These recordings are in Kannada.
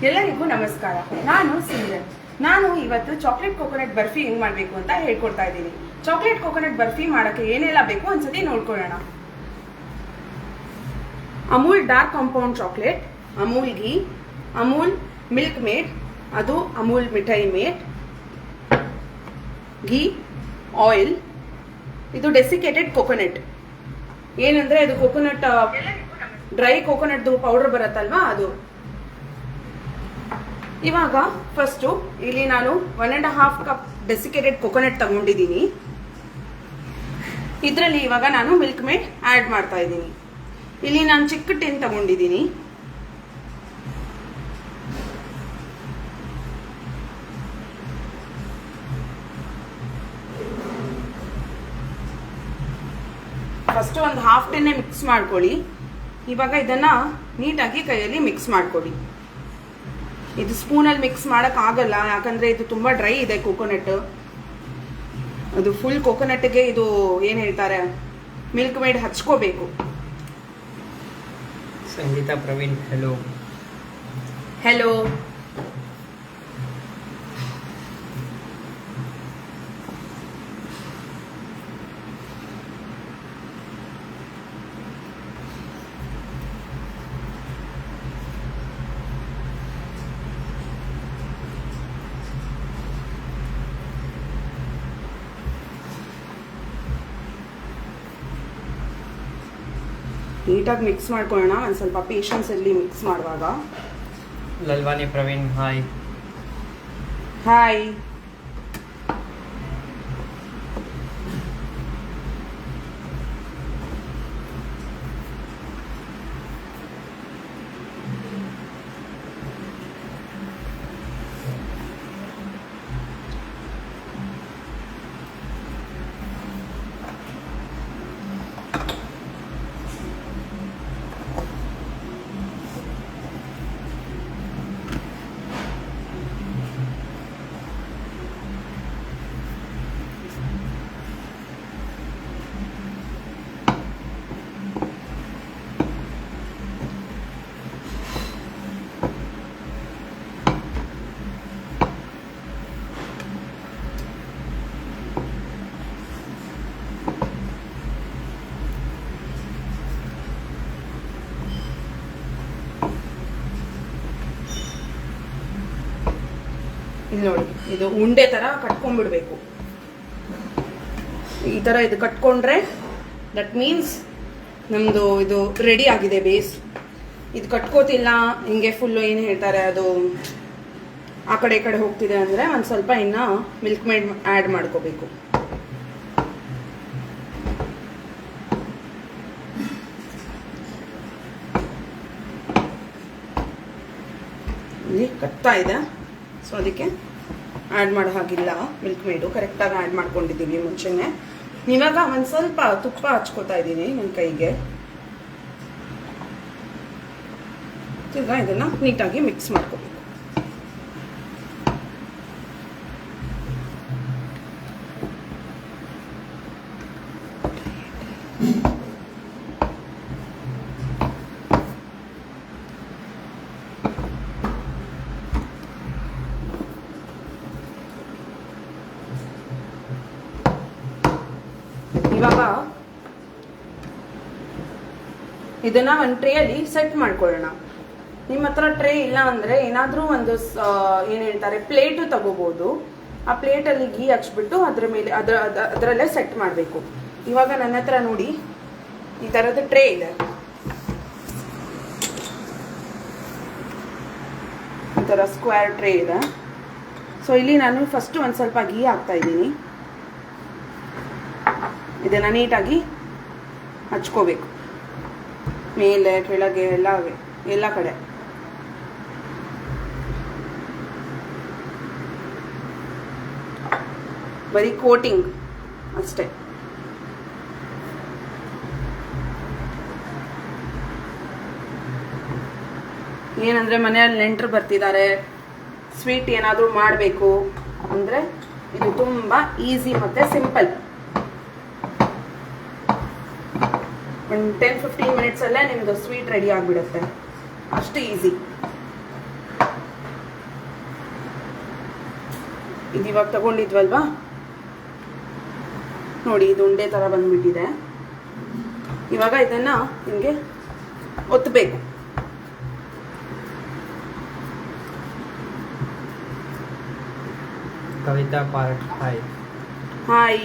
ಎಲ್ಲರಿಗೂ ನಮಸ್ಕಾರ. ನಾನು ಸಿಂಧನ್. ನಾನು ಇವತ್ತು ಚಾಕ್ಲೇಟ್ ಕೋಕೋನಟ್ ಬರ್ಫಿ ಹೆಂಗ್ ಮಾಡಬೇಕು ಅಂತ ಹೇಳ್ಕೊಡ್ತಾ ಇದ್ದೀನಿ. ಚಾಕ್ಲೇಟ್ ಕೋಕೋನಟ್ ಬರ್ಫಿ ಮಾಡೋಕ್ಕೆ ಏನೆಲ್ಲ ಬೇಕು ಒಂದ್ಸತಿ ನೋಡ್ಕೊಳ್ಳೋಣ. Amul dark compound chocolate, Amul ghee, Amul milkmaid, ಅದು ಅಮೂಲ್ ಮಿಠಾಯಿ ಮೇಡ್, ಘೀ, ಆಯಿಲ್, ಇದು ಡೆಸಿಕೇಟೆಡ್ ಕೋಕೋನಟ್. ಏನಂದ್ರೆ ಇದು ಕೋಕೋನಟ್ ಡ್ರೈ ಕೋಕೋನಟ್ ಪೌಡರ್ ಬರುತ್ತಲ್ವಾ ಅದು. ಇವಾಗ ಫಸ್ಟು ಇಲ್ಲಿ ನಾನು 1.5 ಕಪ್ ಡೆಸಿಕೇಟೆಡ್ ಕೋಕೋನಟ್ ತಗೊಂಡಿದ್ದೀನಿ. ಇದರಲ್ಲಿ ಇವಾಗ ನಾನು ಮಿಲ್ಕ್ ಮೇಡ್ ಆ್ಯಡ್ ಮಾಡ್ತಾ ಇದ್ದೀನಿ. ಇಲ್ಲಿ ನಾನು ಚಿಕ್ಕ ಟಿನ್ ತಗೊಂಡಿದ್ದೀನಿ. ಫಸ್ಟ್ ಒಂದು ಹಾಫ್ ಟಿನ್ನೇ ಮಿಕ್ಸ್ ಮಾಡ್ಕೊಳ್ಳಿ. ಇವಾಗ ಇದನ್ನ ನೀಟಾಗಿ ಕೈಯಲ್ಲಿ ಮಿಕ್ಸ್ ಮಾಡ್ಕೊಳ್ಳಿ. ಇದು ಸ್ಪೂನಲ್ಲಿ ಮಿಕ್ಸ್ ಮಾಡೋಕ್ಕಾಗಲ್ಲ, ಯಾಕಂದರೆ ಇದು ತುಂಬ ಡ್ರೈ ಇದೆ ಕೋಕೋನಟ್. ಅದು ಫುಲ್ ಕೋಕೋನಟ್ಗೆ ಇದು ಏನು ಹೇಳ್ತಾರೆ ಮಿಲ್ಕ್ ಮೇಡ್ ಹಚ್ಕೋಬೇಕು. Sangeetha Praveen, hello hello. ನೀಟಾಗಿ ಮಿಕ್ಸ್ ಮಾಡ್ಕೊಳ್ಳೋಣ. ಒಂದು ಸ್ವಲ್ಪ ಪೇಷನ್ಸ್ ಇರಲಿ ಮಿಕ್ಸ್ ಮಾಡುವಾಗ. Lalwani Praveen, hi hi. ಇಲ್ಲಿ ನೋಡಿ, ಇದು ಉಂಡೆ ತರ ಕಟ್ಕೊಂಡ್ಬಿಡ್ಬೇಕು. ಈ ತರ ಇದು ಕಟ್ಕೊಂಡ್ರೆ ದಟ್ ಮೀನ್ಸ್ ನಮ್ದು ಇದು ರೆಡಿ ಆಗಿದೆ ಬೇಸ್. ಇದು ಕಟ್ಕೋತಿಲ್ಲ, ಹಿಂಗೆ ಫುಲ್ಲು ಏನು ಹೇಳ್ತಾರೆ ಅದು ಆ ಕಡೆ ಈ ಕಡೆ ಹೋಗ್ತಿದೆ ಅಂದ್ರೆ ಒಂದು ಸ್ವಲ್ಪ ಇನ್ನ ಮಿಲ್ಕ್ ಮೇಡ್ ಆ್ಯಡ್ ಮಾಡ್ಕೋಬೇಕು. ಇಲ್ಲಿ ಕಟ್ತಾ ಇದೆ, ಸೊ ಅದಕ್ಕೆ ಆ್ಯಡ್ ಮಾಡೋ ಹಾಗಿಲ್ಲ. ಮಿಲ್ಕ್ ಮೇಡು ಕರೆಕ್ಟಾಗಿ ಆ್ಯಡ್ ಮಾಡ್ಕೊಂಡಿದ್ದೀವಿ ಮುಂಚೆನೆ. ಇವಾಗ ಒಂದು ಸ್ವಲ್ಪ ತುಪ್ಪ ಹಚ್ಕೋತಾ ಇದ್ದೀನಿ ನನ್ನ ಕೈಗೆ. ಈಗ ಇದನ್ನು ನೀಟಾಗಿ ಮಿಕ್ಸ್ ಮಾಡ್ಕೋಬೇಕು. ಇವಾಗ ಇದನ್ನ ಒಂದು ಟ್ರೇಯಲ್ಲಿ ಸೆಟ್ ಮಾಡ್ಕೊಳ್ಳೋಣ. ನಿಮ್ಮ ಹತ್ರ ಟ್ರೇ ಇಲ್ಲ ಅಂದ್ರೆ ಏನಾದ್ರೂ ಒಂದು ಏನ್ ಹೇಳ್ತಾರೆ ಪ್ಲೇಟು ತಗೋಬಹುದು. ಆ ಪ್ಲೇಟಲ್ಲಿ ಘೀ ಹಚ್ಬಿಟ್ಟು ಅದ್ರ ಮೇಲೆ ಅದರಲ್ಲೇ ಸೆಟ್ ಮಾಡಬೇಕು. ಇವಾಗ ನನ್ನ ಹತ್ರ ನೋಡಿ ಈ ತರದ ಟ್ರೇ ಇದೆ. ಈ ತರ ಸ್ಕ್ವೇರ್ ಟ್ರೇ ಇದೆ. ಸೊ ಇಲ್ಲಿ ನಾನು ಫಸ್ಟ್ ಒಂದು ಸ್ವಲ್ಪ ಘೀ ಹಾಕ್ತಾ ಇದ್ದೀನಿ. ಇದನ್ನ ನೀಟಾಗಿ ಹಚ್ಕೋಬೇಕು, ಮೇಲೆ ಕೆಳಗೆ ಎಲ್ಲ ಕಡೆ. ಬರೀ ಕೋಟಿಂಗ್ ಅಷ್ಟೇ. ಏನಂದ್ರೆ ಮನೆಯಲ್ಲಿ ನೆಂಟರು ಬರ್ತಿದ್ದಾರೆ, ಸ್ವೀಟ್ ಏನಾದರೂ ಮಾಡಬೇಕು ಅಂದ್ರೆ ಇದು ತುಂಬಾ ಈಸಿ ಮತ್ತೆ ಸಿಂಪಲ್. ಒಂದು 10-15 ಮಿನಿಟ್ಸಲ್ಲೇ ನಿಮ್ಮದು ಸ್ವೀಟ್ ರೆಡಿ ಆಗಿಬಿಡುತ್ತೆ. ಅಷ್ಟು ಈಸಿ. ಇದು ಇವಾಗ ತಗೊಂಡಿದ್ವಲ್ವಾ ನೋಡಿ, ಇದು ಉಂಡೆ ಥರ ಬಂದ್ಬಿಟ್ಟಿದೆ. ಇವಾಗ ಇದನ್ನು ಹಿಂಗೆ ಒತ್ತಬೇಕು. Kavita part hi. ಹಾಯ್.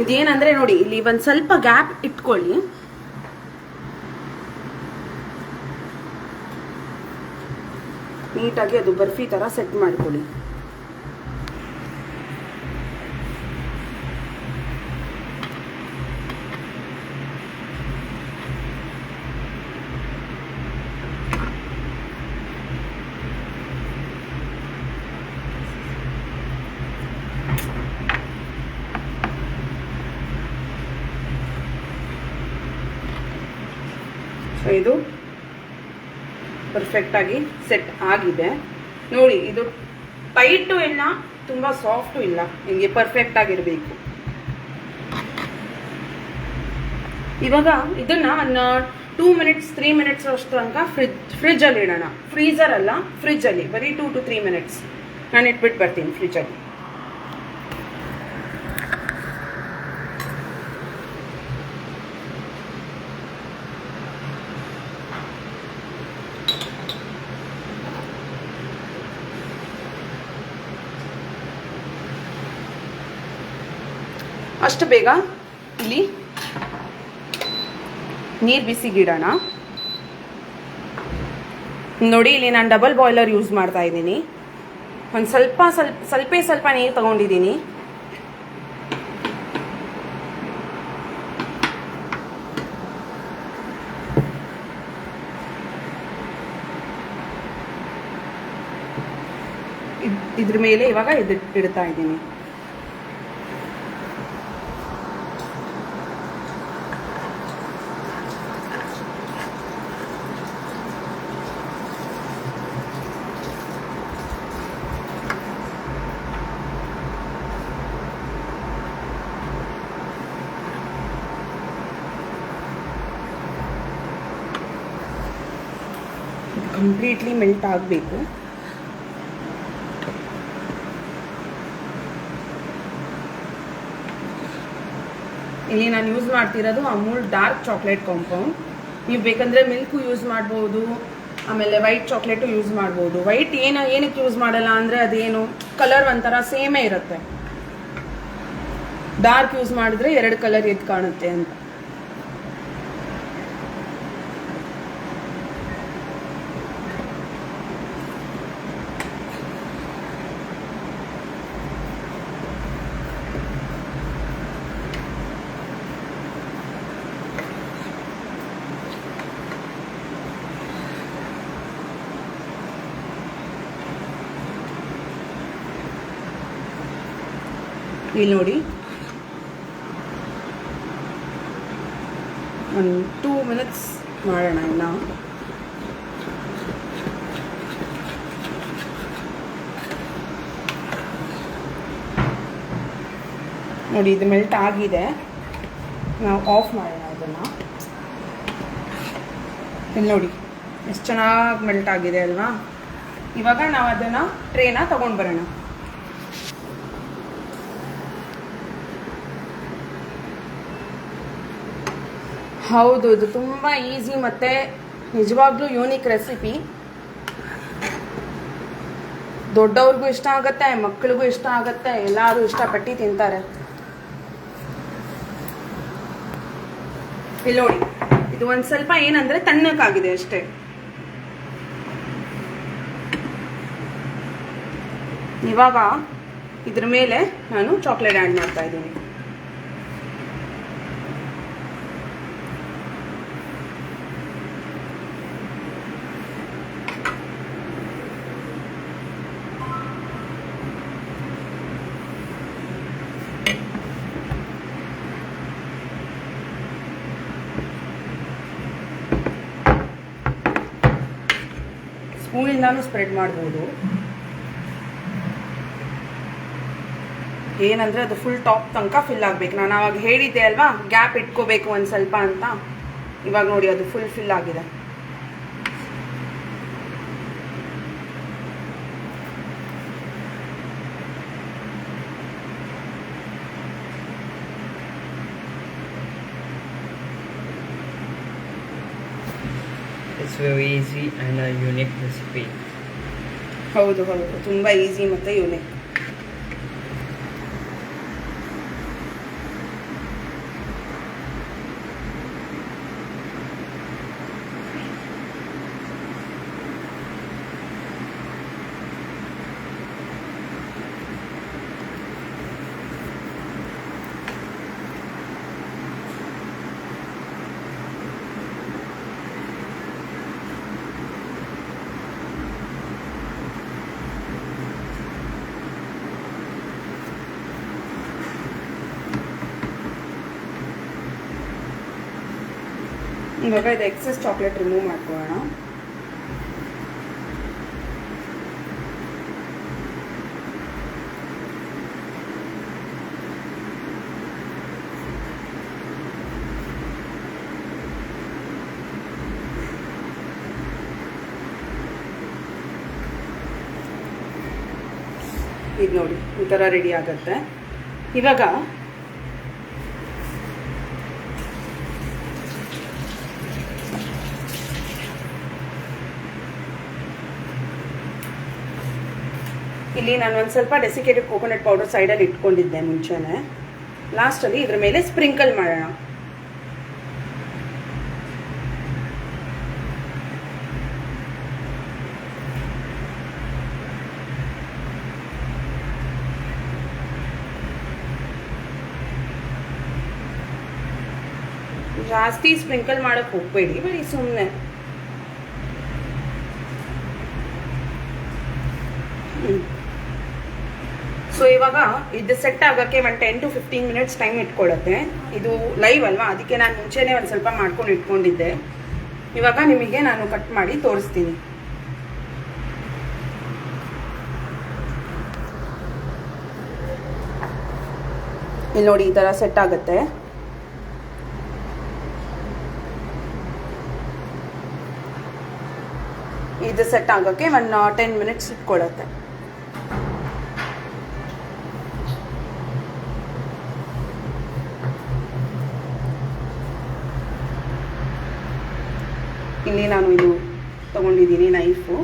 ಇದೇನಂದ್ರೆ ನೋಡಿ, ಇಲ್ಲಿ ಒಂದ್ ಸ್ವಲ್ಪ ಗ್ಯಾಪ್ ಇಟ್ಕೊಳ್ಳಿ. ನೀಟಾಗಿ ಅದು ಬರ್ಫಿ ತರ ಸೆಟ್ ಮಾಡ್ಕೊಳ್ಳಿ. ಇದು ಪರ್ಫೆಕ್ಟ್ ಆಗಿ ಸೆಟ್ ಆಗಿದೆ ನೋಡಿ. ಇದು ಟೈಟು ಇಲ್ಲ, ತುಂಬಾ ಸಾಫ್ಟು ಇಲ್ಲ, ಹಿಂಗೆ ಪರ್ಫೆಕ್ಟ್ ಆಗಿರಬೇಕು. ಇವಾಗ ಇದನ್ನ ಒಂದು 2 ಮಿನಿಟ್ಸ್ 3 ಮಿನಿಟ್ಸ್ ಅಷ್ಟು ತನಕ ಫ್ರಿಜ್ ಅಲ್ಲಿ ಇಡೋಣ. ಫ್ರೀಜರ್ ಅಲ್ಲ, ಫ್ರಿಜ್ ಅಲ್ಲಿ ಬರೀ 2 to 3 ಮಿನಿಟ್ಸ್ ನಾನು ಇಟ್ಬಿಟ್ಟು ಬರ್ತೀನಿ ಫ್ರಿಜ್ ಅಲ್ಲಿ. ಅಷ್ಟು ಬೇಗ ಇಲ್ಲಿ ನೀರು ಬಿಸಿಗಿಡೋಣ. ನೋಡಿ, ಇಲ್ಲಿ ನಾನು ಡಬಲ್ ಬಾಯ್ಲರ್ ಯೂಸ್ ಮಾಡ್ತಾ ಇದ್ದೀನಿ. ಒಂದು ಸ್ವಲ್ಪ ನೀರು ತಗೊಂಡಿದ್ದೀನಿ. ಇದ್ರ ಮೇಲೆ ಇವಾಗ ಇಡ್ತಾ ಇದ್ದೀನಿ. ಕಂಪ್ಲೀಟ್ಲಿ ಮೆಲ್ಟ್ ಆಗಬೇಕು. ಇಲ್ಲಿ ನಾನು ಯೂಸ್ ಮಾಡ್ತಿರೋದು ಅಮೂಲ್ ಡಾರ್ಕ್ ಚಾಕ್ಲೇಟ್ ಕಾಂಪೌಂಡ್. ನೀವು ಬೇಕಂದ್ರೆ ಮಿಲ್ಕು ಯೂಸ್ ಮಾಡ್ಬೋದು, ಆಮೇಲೆ ವೈಟ್ ಚಾಕ್ಲೇಟು ಯೂಸ್ ಮಾಡ್ಬೋದು. ವೈಟ್ ಏನಕ್ಕೆ ಯೂಸ್ ಮಾಡಲ್ಲ ಅಂದರೆ ಅದೇನು ಕಲರ್ ಒಂಥರ ಸೇಮೇ ಇರುತ್ತೆ. ಡಾರ್ಕ್ ಯೂಸ್ ಮಾಡಿದ್ರೆ 2 ಕಲರ್ ಎದ್ದು ಕಾಣುತ್ತೆ ಅಂತ. ಇಲ್ಲಿ ನೋಡಿ, ಒಂದು 2 ಮಿನಿಟ್ಸ್ ಮಾಡೋಣ ಇನ್ನು. ನೋಡಿ, ಇದು ಮೆಲ್ಟ್ ಆಗಿದೆ. ನಾವು ಆಫ್ ಮಾಡೋಣ ಇದನ್ನು. ಇಲ್ಲಿ ನೋಡಿ ಎಷ್ಟು ಚೆನ್ನಾಗಿ ಮೆಲ್ಟ್ ಆಗಿದೆ ಅಲ್ವಾ. ಇವಾಗ ನಾವು ಅದನ್ನು ಟ್ರೇನ ತಗೊಂಡು ಬರೋಣ. ಹೌದು, ಇದು ತುಂಬ ಈಸಿ ಮತ್ತು ನಿಜವಾಗ್ಲೂ ಯೂನಿಕ್ ರೆಸಿಪಿ. ದೊಡ್ಡವ್ರಿಗೂ ಇಷ್ಟ ಆಗುತ್ತೆ, ಮಕ್ಕಳಿಗೂ ಇಷ್ಟ ಆಗುತ್ತೆ, ಎಲ್ಲರೂ ಇಷ್ಟಪಟ್ಟು ತಿಂತಾರೆ. ಇಲ್ಲಿ ನೋಡಿ, ಇದು ಒಂದು ಸ್ವಲ್ಪ ಏನಂದರೆ ತಣ್ಣಕ್ಕಾಗಿದೆ ಅಷ್ಟೇ. ಇವಾಗ ಇದ್ರ ಮೇಲೆ ನಾನು ಚಾಕ್ಲೇಟ್ ಆ್ಯಡ್ ಮಾಡ್ತಾ ಇದ್ದೀನಿ. ಸ್ಪೂನಿಂದಾನು ಸ್ಪ್ರೆಡ್ ಮಾಡ್ಬೋದು. ಏನಂದರೆ ಅದು ಫುಲ್ ಟಾಪ್ ತನಕ ಫಿಲ್ ಆಗಬೇಕು. ನಾನು ಆವಾಗ ಹೇಳಿದ್ದೆ ಅಲ್ವಾ, ಗ್ಯಾಪ್ ಇಟ್ಕೋಬೇಕು ಒಂದು ಸ್ವಲ್ಪ ಅಂತ. ಇವಾಗ ನೋಡಿ ಅದು ಫಿಲ್ ಆಗಿದೆ. It's very easy and a unique recipe. ಹೌದು, ತುಂಬ ಈಸಿ ಮತ್ತು ಯೂನಿಕ್. ಇವಾಗ ಇದು ಎಕ್ಸೆಸ್ ಚಾಕ್ಲೇಟ್ ರಿಮೂವ್ ಮಾಡ್ಕೊಳ್ಳೋಣ. ಇದು ನೋಡಿ ಈ ಥರ ರೆಡಿ ಆಗುತ್ತೆ. ಇವಾಗ ಇಲ್ಲಿ ನಾನು ಒಂದು ಸ್ವಲ್ಪ ಡೆಸಿಕೇಟೆಡ್ ಕೋಕೋನಟ್ ಪೌಡರ್ ಸೈಡಲ್ಲಿ ಇಟ್ಕೊಂಡಿದ್ದೆ ಮುಂಚೆನೆ. ಲಾಸ್ಟಲ್ಲಿ ಇದ್ರ ಮೇಲೆ ಸ್ಪ್ರಿಂಕಲ್ ಮಾಡೋಣ. ಜಾಸ್ತಿ ಸ್ಪ್ರಿಂಕಲ್ ಮಾಡಕ್ಕೆ ಹೋಗ್ಬೇಡಿ, ಬರೀ ಸುಮ್ಮನೆ. ಸೊ ಇವಾಗ ಇದು ಸೆಟ್ ಆಗೋಕ್ಕೆ ಒಂದು 10 to 15 ಮಿನಿಟ್ಸ್ ಟೈಮ್ ಇಟ್ಕೊಳ್ಳುತ್ತೆ. ಇದು ಲೈವ್ ಅಲ್ವಾ, ಅದಕ್ಕೆ ನಾನು ಮುಂಚೆನೇ ಒಂದು ಸ್ವಲ್ಪ ಮಾಡ್ಕೊಂಡು ಇಟ್ಕೊಂಡಿದ್ದೆ. ಇವಾಗ ನಿಮಗೆ ನಾನು ಕಟ್ ಮಾಡಿ ತೋರಿಸ್ತೀನಿ. ಇಲ್ಲಿ ನೋಡಿ ಈ ಥರ ಸೆಟ್ ಆಗುತ್ತೆ. ಇದು ಸೆಟ್ ಆಗೋಕ್ಕೆ ಒಂದು 10 ಮಿನಿಟ್ಸ್ ಇಟ್ಕೊಳ್ಳುತ್ತೆ. ಇಲ್ಲಿ ನಾನು ಇದು ತಗೊಂಡಿದ್ದೀನಿ ನೈಫು.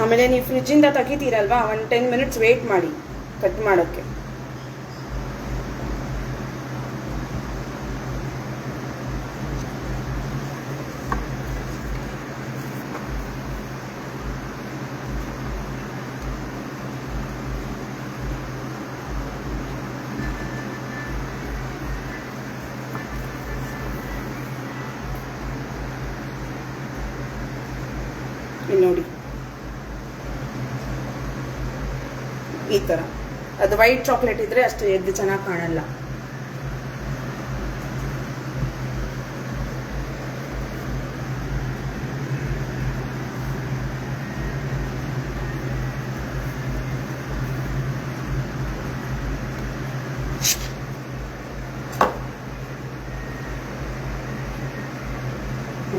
ಆಮೇಲೆ ನೀವು ಫ್ರಿಜ್ಜಿಂದ ತೆಗಿತೀರಲ್ವಾ, ಒಂದು 10 ಮಿನಿಟ್ಸ್ ವೇಟ್ ಮಾಡಿ ಕಟ್ ಮಾಡೋಕ್ಕೆ. ಇಲ್ಲಿ ನೋಡಿ ಈ ಥರ. ಅದು ವೈಟ್ ಚಾಕ್ಲೇಟ್ ಇದ್ರೆ ಅಷ್ಟು ಎದ್ದು ಚೆನ್ನಾಗಿ ಕಾಣಲ್ಲ.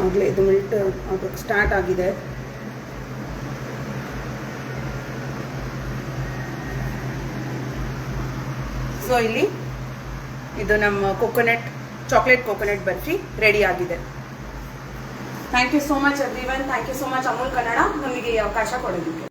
ಆಗಲೇ ಇದು ಮೆಲ್ಟ್ ಆಗೋಕ್ಕೆ ಸ್ಟಾರ್ಟ್ ಆಗಿದೆ. ಸೊ ಇಲ್ಲಿ ಇದು ನಮ್ಮ ಚಾಕ್ಲೇಟ್ ಕೋಕೋನಟ್ ಬರ್ಫಿ ರೆಡಿ ಆಗಿದೆ. Thank you so much everyone. Thank you so much Amul Kannada ನಮಗೆ ಈ ಅವಕಾಶ ಕೊಡೋದಕ್ಕೆ.